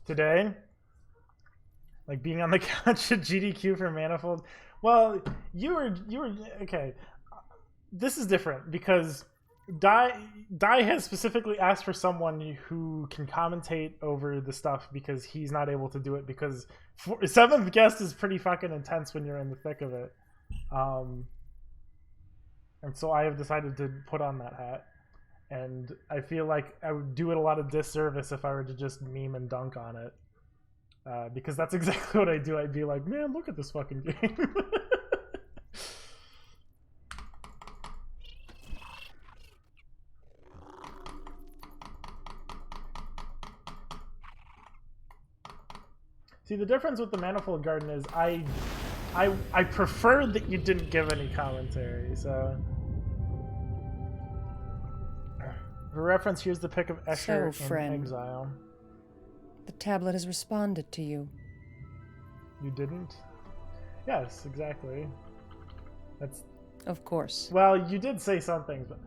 today, like being on the couch at GDQ for Manifold. Well, you were okay. This is different because Die has specifically asked for someone who can commentate over the stuff because he's not able to do it because seventh guest is pretty fucking intense when you're in the thick of it. And so I have decided to put on that hat. And I feel like I would do it a lot of disservice if I were to just meme and dunk on it. Because that's exactly what I do. I'd be like, man, look at this fucking game. See, the difference with the Manifold Garden is I preferred that you didn't give any commentary, so... For reference, here's the pic of Escher in exile. The tablet has responded to you. You didn't? Yes, exactly. That's... Of course. Well, you did say some things, but...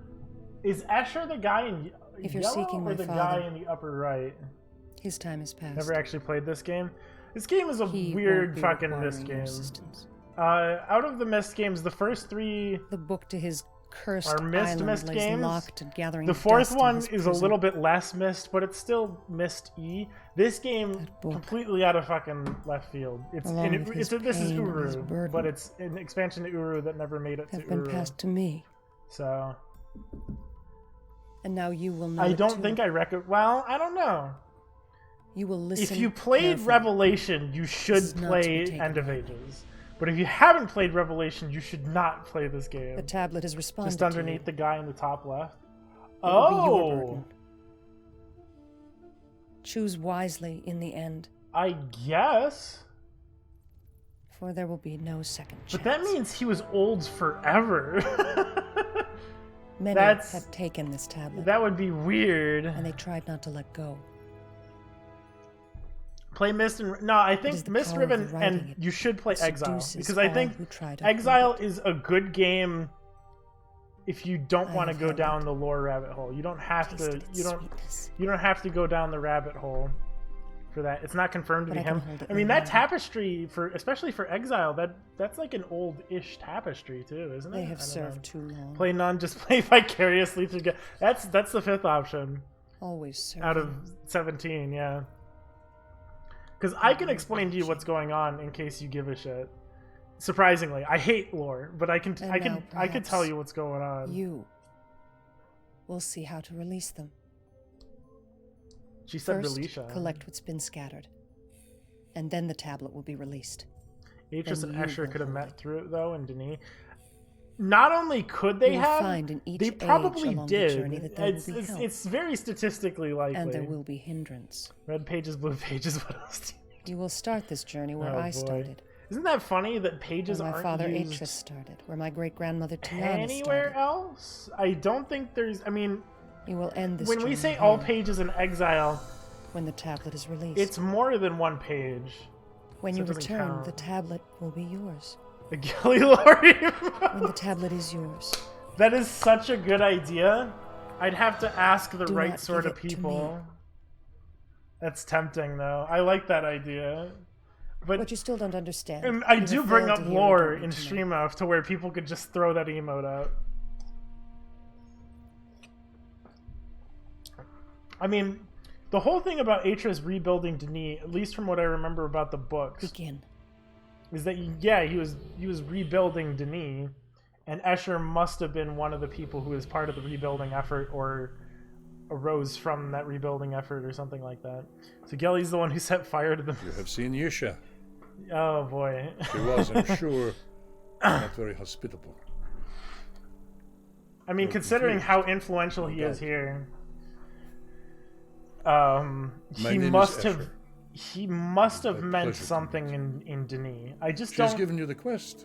Is Escher the guy in if you're yellow seeking or my the father, guy in the upper right? His time has passed. Never actually played this game? This game is a weird fucking Myst game. Out of the Myst games, the first three... The book to his cursed are Myst games. Locked and gathering the fourth one is prison. A little bit less Myst, but it's still Myst E. This game completely out of fucking left field. This is Uru, but it's an expansion to Uru that never made it to Uru. Have been passed to me. So. And now you will know. I don't think I reckon. Well, I don't know. You will listen. If you played carefully. Revelation, you should play End of Ages. But if you haven't played Revelation, you should not play this game. The tablet has responded. Just underneath the guy in the top left. It will be your burden. Choose wisely in the end. I guess. For there will be no second chance. But that means he was old forever. Many have taken this tablet. That would be weird. And they tried not to let go. Play Myst and... No, I think Myst Ribbon and you should play Exile. Because I think Exile is a good game if you don't want to go down the lore rabbit hole. You don't have to... You don't have to go down the rabbit hole for that. It's not confirmed to be him. I mean, that tapestry, especially for Exile, that's like an old-ish tapestry too, isn't it? They have served too long. Play none, just play vicariously through... That's the fifth option. Always serve. Out of 17, yeah. Because I can explain to you what's going on in case you give a shit. Surprisingly, I hate lore, but I can tell you what's going on. You will see how to release them. She said First, release. Collect what's been scattered, and then the tablet will be released. Atreus and Escher could have met through it though, and Denis. Not only could they have, they probably did. It's very statistically likely. And there will be hindrance. Red pages, blue pages. What else do you will start this journey where I started. Isn't that funny that pages aren't used... Where my father used Atreus started, where my great-grandmother Tiana anywhere else? I don't think there's... I mean... You will end this when we say all pages in Exile... When the tablet is released. It's more than one page. When you return, the tablet will be yours. The Gilly Lori. When the tablet is yours. That is such a good idea. I'd have to ask the right sort of people. That's tempting, though. I like that idea. But you still don't understand. And I do bring up lore in StreamOff to where people could just throw that emote out. I mean, the whole thing about Atreus rebuilding Denis, at least from what I remember about the books, is that he was rebuilding Denis, and Escher must have been one of the people who was part of the rebuilding effort or arose from that rebuilding effort or something like that. So Gelly's the one who set fire to the... You have seen Yusha. Oh boy. She was, I'm sure, not very hospitable. I mean, considering how influential he is here, he must have meant something in Denis. I just don't... She's given you the quest.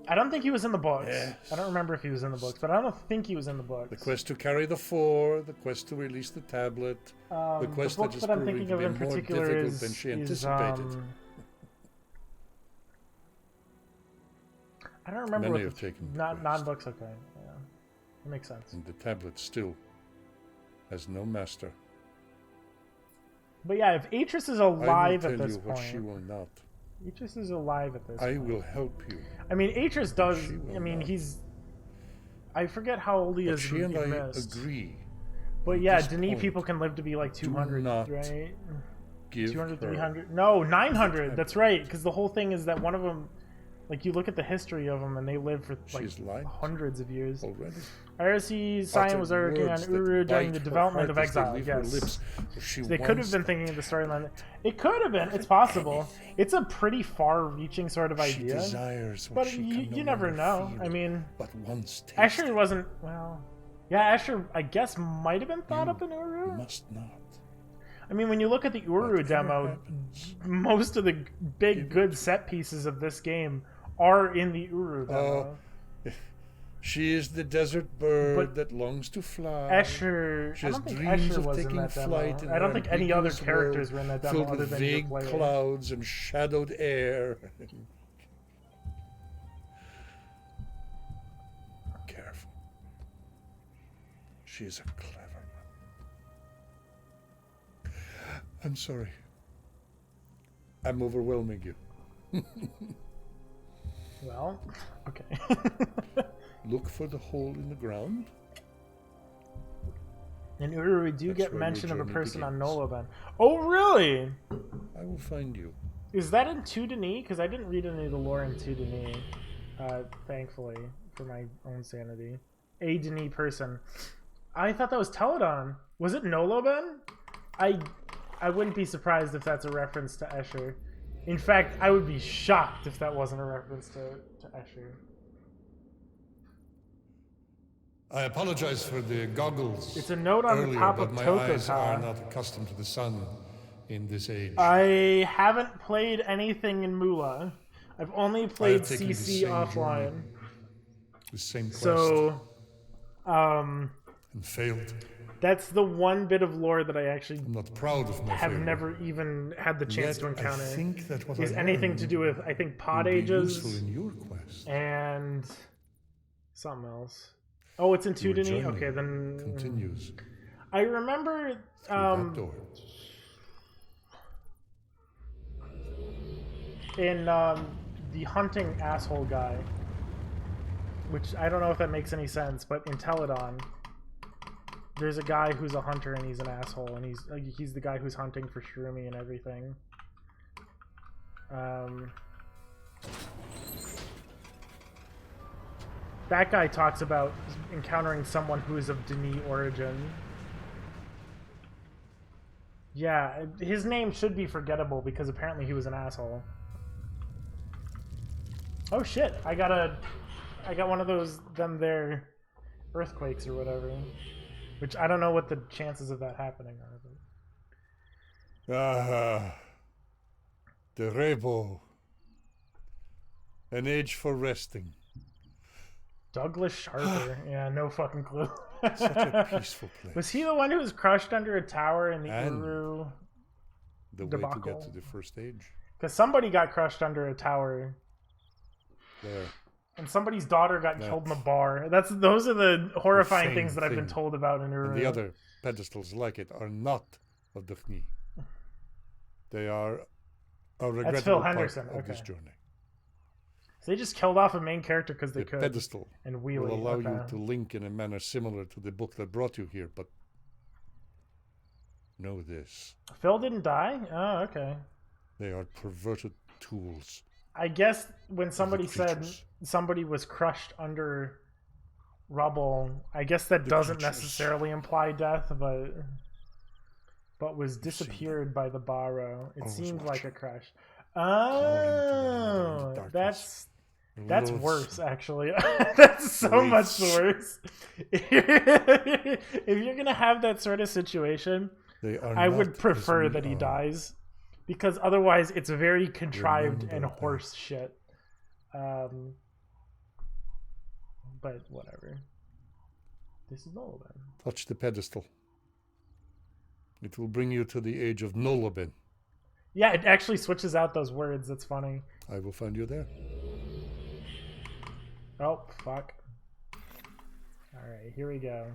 I don't think he was in the books. Yes. I don't remember if he was in the books, but I don't think he was in the books. The quest to carry the four, the quest to release the tablet, the quest that just proved to be more difficult than she anticipated. I don't remember. Many have taken non-books. Okay, yeah, that makes sense. And the tablet still has no master. But yeah, if Atris is alive at this point, she will not. Atris is alive at this point. I will help you. I mean, Atris does. I mean, he's. I forget how old he is. She and I agree. But yeah, Denis people can live to be like 200, right? 200, 300. No, 900. That's right. Because the whole thing is that one of them, like you look at the history of them, and they live for like hundreds of years. Already. IRC Cyan was working on Uru during the development of Exile. Yes. So they could have been thinking of the storyline. It could have been. It's possible. It's a pretty far-reaching sort of idea. She desires what but she you never know. Feel, I mean, but once Asher wasn't. Well, yeah, Asher I guess might have been thought up in Uru. Must not. I mean, when you look at the Uru demo, most of the big good set pieces of this game are in the Uru demo. She is the desert bird that longs to fly. Escher, she has dreams of taking flight. I don't think any other characters were in that demo other than vague clouds and shadowed air. Careful. She is a clever one. I'm sorry. I'm overwhelming you. Well, okay. Look for the hole in the ground. In Uru, we do get mention of a person on Noloban. Oh, really? I will find you. Is that in 2 Denis? Because I didn't read any of the lore in 2 Denis, thankfully, for my own sanity. A Denis person. I thought that was Teledon. Was it Noloban? I wouldn't be surprised if that's a reference to Escher. In fact, I would be shocked if that wasn't a reference to Escher. I apologize for the goggles. It's a note on the top of my eyes are not accustomed to the sun in this age. I haven't played anything in Mula. I've only played CC offline. The same quest. So, and failed. That's the one bit of lore that I actually I'm not proud of my failure. Never even had the chance to encounter. I think that what is anything to do with pod ages useful in your quest. And something else. Oh, it's in 2 Denis? Okay, then continues. I remember in the hunting asshole guy, which I don't know if that makes any sense, but in Teledon, there's a guy who's a hunter and he's an asshole, and he's the guy who's hunting for Shroomy and everything. That guy talks about encountering someone who is of Denis origin. Yeah, his name should be forgettable because apparently he was an asshole. Oh shit, I got one of those there earthquakes or whatever. Which I don't know what the chances of that happening are. The Rebo. An age for resting. Douglas Sharper. Yeah, no fucking clue. Such a peaceful place. Was he the one who was crushed under a tower in the Uru debacle? To get to the first stage. Because somebody got crushed under a tower. There. And somebody's daughter got killed in a bar. Those are the horrifying things that I've been told about in Uru. And the other pedestals like it are not of Daphne. They are a regrettable part of this journey. So they just killed off a main character because they could. The pedestal and wheelie. Will allow you to link in a manner similar to the book that brought you here, but know this. Phil didn't die? Oh, okay. They are perverted tools. I guess when somebody said somebody was crushed under rubble, I guess that doesn't necessarily imply death, but was disappeared by the Barrow. It seemed like a crush. Oh, that's worse, actually. That's so much worse. If you're gonna have that sort of situation, I would prefer that he dies. Because otherwise, it's very contrived and horse shit. But whatever. This is Noloban. Touch the pedestal. It will bring you to the age of Noloban. Yeah, it actually switches out those words. That's funny. I will find you there. Oh, fuck. Alright, here we go.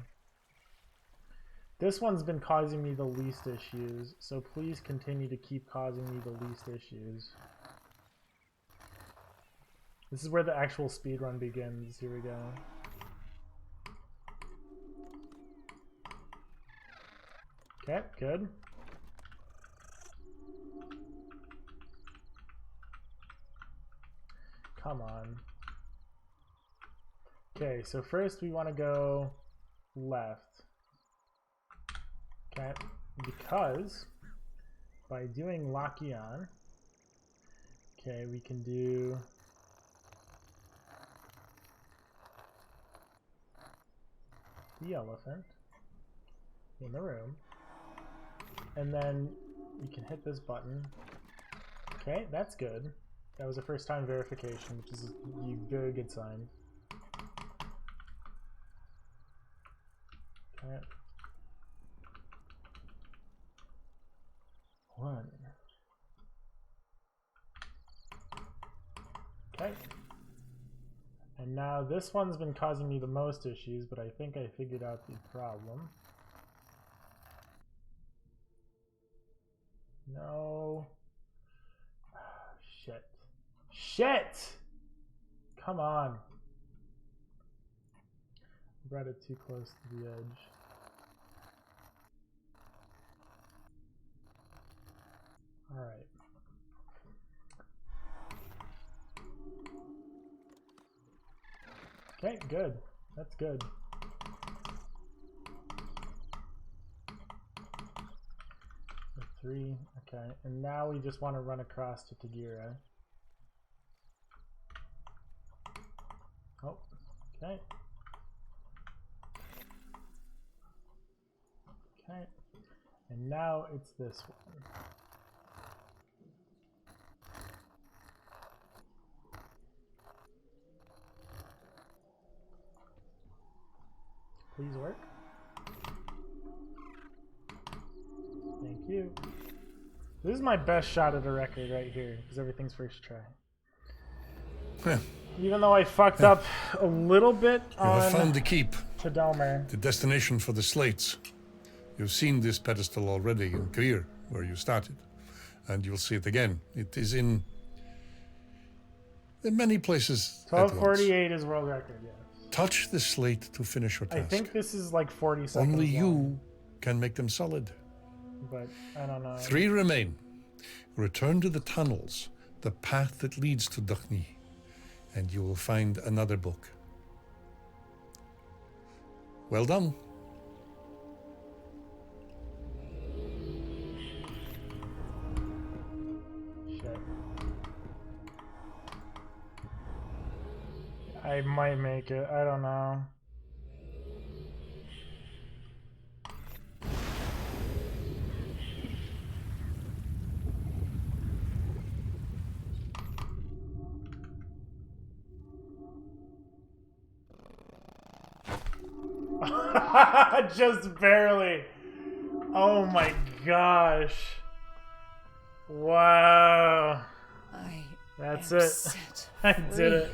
This one's been causing me the least issues, so please continue to keep causing me the least issues. This is where the actual speedrun begins. Here we go. Okay, good. Come on. Okay, so first we want to go left. Okay, because by doing Lachlan, okay, we can do the elephant in the room, and then we can hit this button. Okay, that's good. That was a first time verification, which is a very good sign. Okay. 1. Okay. And now this one's been causing me the most issues, but I think I figured out the problem. No. Shit. Shit! Come on. I brought it too close to the edge. Alright. Okay, good. That's good. The 3, okay. And now we just want to run across to Tagira. Oh, okay. Okay. And now it's this one. Please work. Thank you. This is my best shot at a record right here, because everything's first try. Yeah. Even though I fucked up a little bit on... You have found the keep. Tadomer. The destination for the slates. You've seen this pedestal already in Greer, where you started. And you'll see it again. It is in many places. 1248 is world record, yes. Touch the slate to finish your task. I think this is like 40 seconds Only you long, can make them solid. but I don't know. 3 remain. Return to the tunnels, the path that leads to Duchny, and you will find another book. Well done. Shit. I might make it. I don't know. Just barely. Oh my gosh. Wow. That's it. I did it.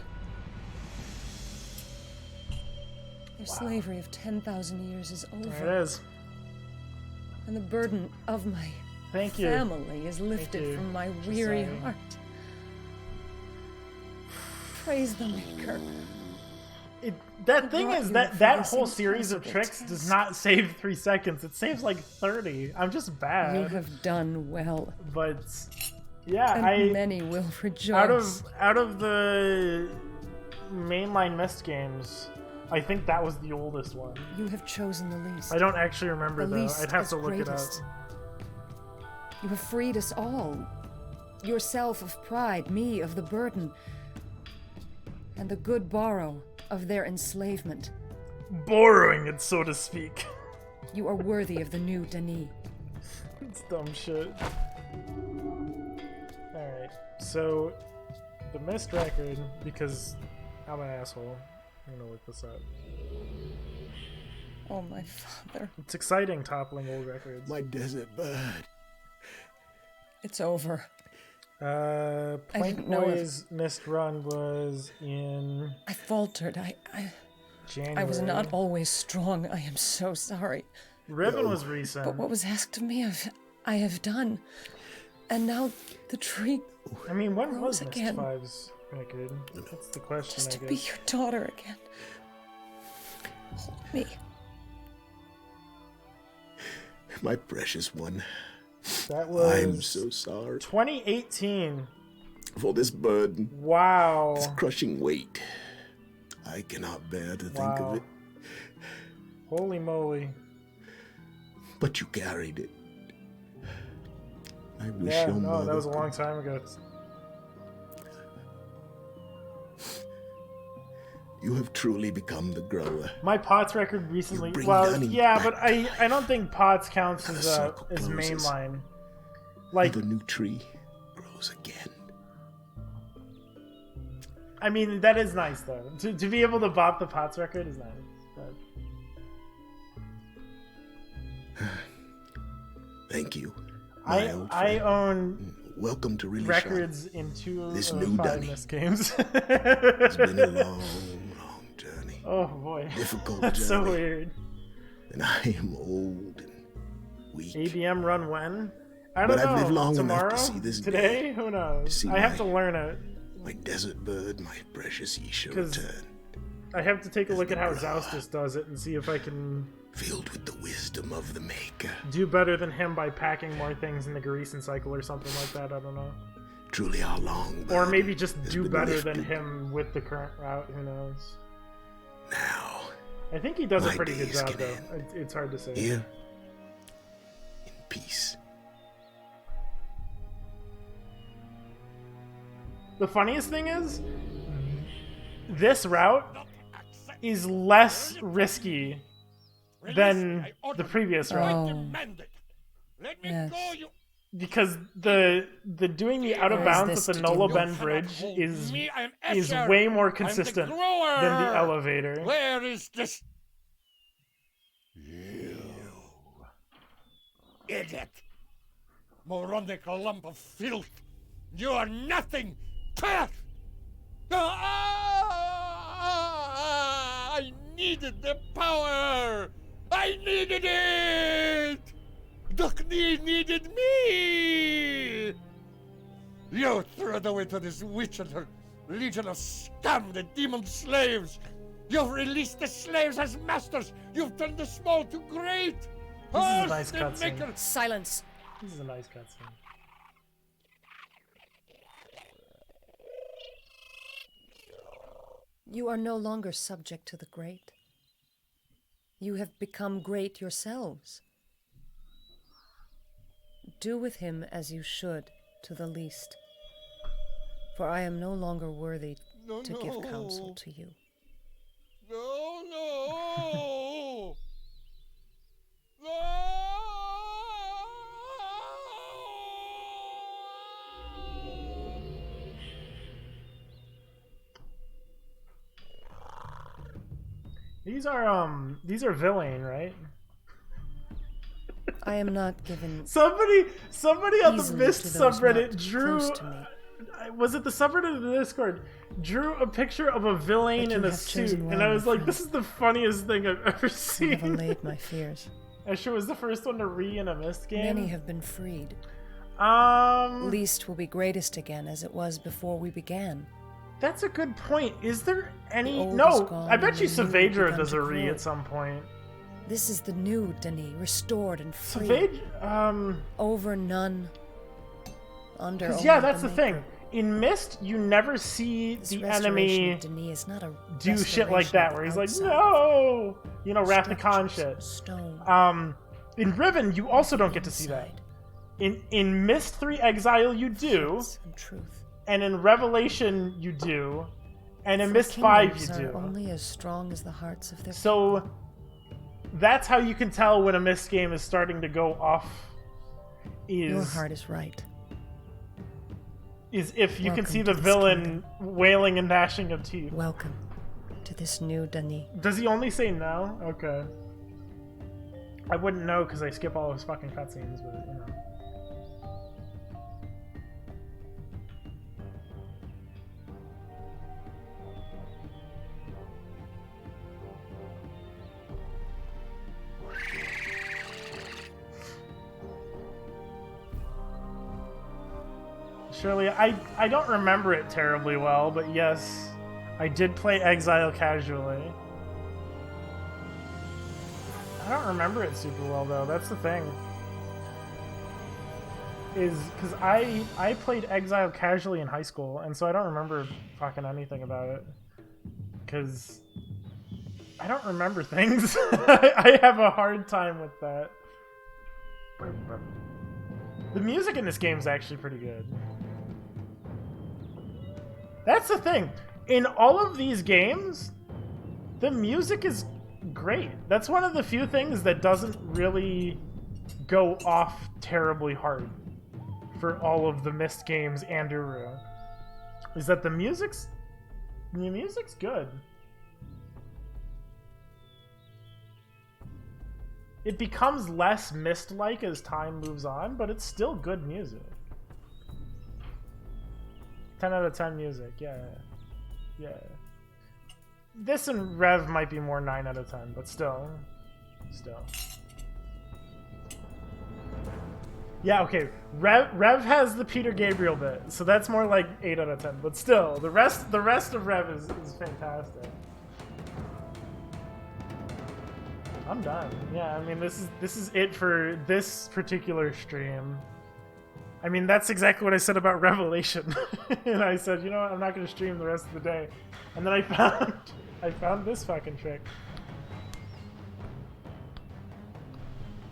Their slavery of 10,000 years is over. There it is. And the burden of my family is lifted from my weary heart. Praise the Maker. That thing is that whole series of tricks does not save 3 seconds. It saves like 30. I'm just bad. You have done well. But yeah, and many will rejoice. Out of the mainline Myst games, I think that was the oldest one. You have chosen the least. I don't actually remember though. I'd have to look it up. You have freed us all. Yourself of pride, me of the burden, and the good borrow of their enslavement. Borrowing it, so to speak. You are worthy of the new Denis. It's dumb shit. Alright, so the Myst record, because I'm an asshole, I'm gonna look this up. Oh, my father. It's exciting toppling old records. My desert bird. It's over. Plank Boy's Myst run was in... I faltered. January. I was not always strong. I am so sorry. Riven was recent. But what was asked of me, I have done. And now the tree I mean, when was Myst again. V's record? That's the question, just to I guess. be your daughter again. Hold me. My precious one. That was... I'm so sorry. 2018. For this burden. Wow. This crushing weight. I cannot bear to think of it. Holy moly. But you carried it. I wish Yeah, your no, mother that was a long time ago. You have truly become the grower. My POTS record recently... Well, yeah, but I don't think POTS counts as mainline. Like, the new tree grows again. I mean, that is nice, though. To be able to bop the POTS record is nice. But... Thank you. I own welcome to really records in 2 of 5 Myst games. It's been a long journey. Oh boy. Difficult That's journey. so weird. And I am old and weak. ABM run when? I don't know. I've lived long Tomorrow? enough to see this Today? day. Who knows? I have to learn it. My desert bird, my precious Isha returned. I have to take a look at how Zoustus does it and see if I can... Filled with the wisdom of the Maker. Do better than him by packing more things in the Garrison cycle or something like that, I don't know. Truly our long or maybe just do better than him with the current route, who knows. Now... I think he does a pretty good job, though. It's hard to say. Here, in peace. The funniest thing is, this route is less risky than the previous route. Yes. Because the doing the out of bounds at the Nola Bend Bridge is way more consistent than the elevator. Where is this? You idiot! Moronic lump of filth! You are nothing! Path! I needed the power! I needed it! Duckney needed me! You threw it away to this witch and her legion of scum, the demon slaves! You've released the slaves as masters! You've turned the small to great! This is a nice cutscene. Silence! This is a nice cutscene. You are no longer subject to the great. You have become great yourselves. Do with him as you should to the least, for I am no longer worthy to give counsel to you. No, no! No! These are villain, right? I am not given. Somebody on the Myst to those subreddit not drew. close to me. Was it the subreddit or the Discord? Drew a picture of a villain in a suit, and I was like, "This is the funniest thing I've ever I seen." have allayed my fears. Asher was the first one to re in a Myst game. Many have been freed. Least will be greatest again, as it was before we began. That's a good point. Is there any? The old No, is gone I bet and you the new Saavedra begun does to a re grow. at some point. This is the new Denis, restored and free. Saavedra, Over none. Under only yeah, that's the Maker. thing. In Myst, you never see This the restoration enemy of Denis is not a do shit like restoration that, of where he's the like, outside. no, you know, Wrath of Khan shit. Stone. In Riven, you also don't get to see that. In Myst 3 Exile, you do, And truth. and in Revelation, you do, and in For Myst 5, you kingdoms do. are only as strong as the hearts of their So that's how you can tell when a Myst game is starting to go off. Your heart is right. Is if you can Welcome see to the this villain kingdom. wailing and gnashing of teeth. Welcome to this new Denis. Does he only say no? Okay. I wouldn't know because I skip all his fucking cutscenes, but you know. Surely, I don't remember it terribly well, but yes, I did play Exile casually. I don't remember it super well though, that's the thing. Is because I played Exile casually in high school, and so I don't remember fucking anything about it. Because I don't remember things. I have a hard time with that. The music in this game is actually pretty good. That's the thing. In all of these games, the music is great. That's one of the few things that doesn't really go off terribly hard for all of the Myst games and Uru. Is that the music's good. It becomes less Myst-like as time moves on, but it's still good music. 10 out of 10 music, yeah. Yeah. This and Rev might be more 9 out of 10, but still. Still. Yeah, okay. Rev has the Peter Gabriel bit, so that's more like 8 out of 10, but still, the rest of Rev is fantastic. I'm done. Yeah, I mean this is it for this particular stream. I mean that's exactly what I said about Revelation. And I said, you know what, I'm not gonna stream the rest of the day. And then I found this fucking trick.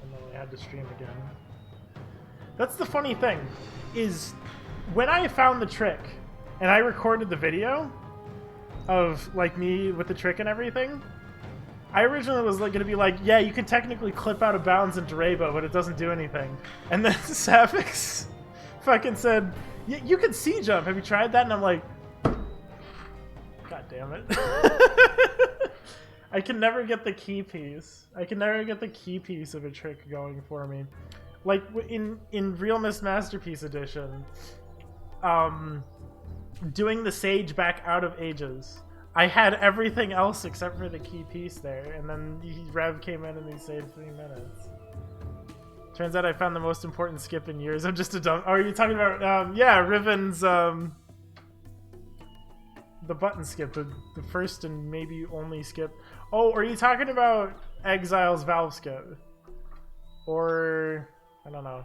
And then I had to stream again. That's the funny thing, is when I found the trick and I recorded the video of like me with the trick and everything, I originally was like gonna be like, yeah, you can technically clip out of bounds into Raybo, but it doesn't do anything. And then Sapphics fucking said, you can C-jump, have you tried that? And I'm like, god damn it. I can never get the key piece. I can never get the key piece of a trick going for me. Like in Real Myst Masterpiece Edition, doing the Sage back out of Ages, I had everything else except for the key piece there, and then Rev came in and he saved 3 minutes. Turns out I found the most important skip in years. I'm just a dumb... Oh, are you talking about... yeah, Riven's... the button skip, the first and maybe only skip. Oh, are you talking about Exile's Valve skip? Or... I don't know.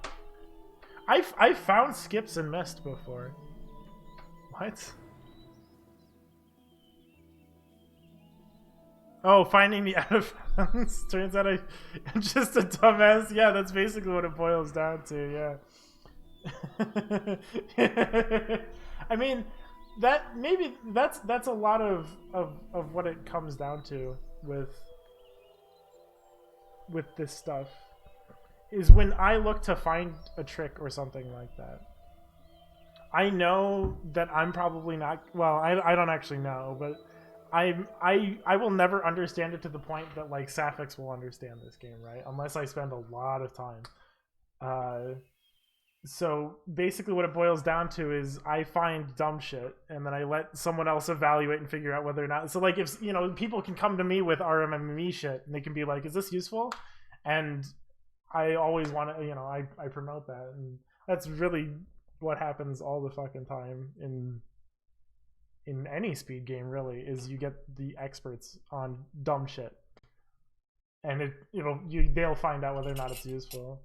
I've found skips in Myst before. What? Oh, finding the out of bounds. Turns out I'm just a dumbass. Yeah, that's basically what it boils down to, yeah. I mean, that's a lot of what it comes down to with this stuff. Is when I look to find a trick or something like that, I know that I'm probably not, well, I don't actually know, but I will never understand it to the point that like Sapphics will understand this game, right? Unless I spend a lot of time. So basically what it boils down to is I find dumb shit and then I let someone else evaluate and figure out whether or not, so like if, you know, people can come to me with RMME shit and they can be like, is this useful? And I always want to, you know, I promote that, and that's really what happens all the fucking time in any speed game, really, is you get the experts on dumb shit, and they'll find out whether or not it's useful.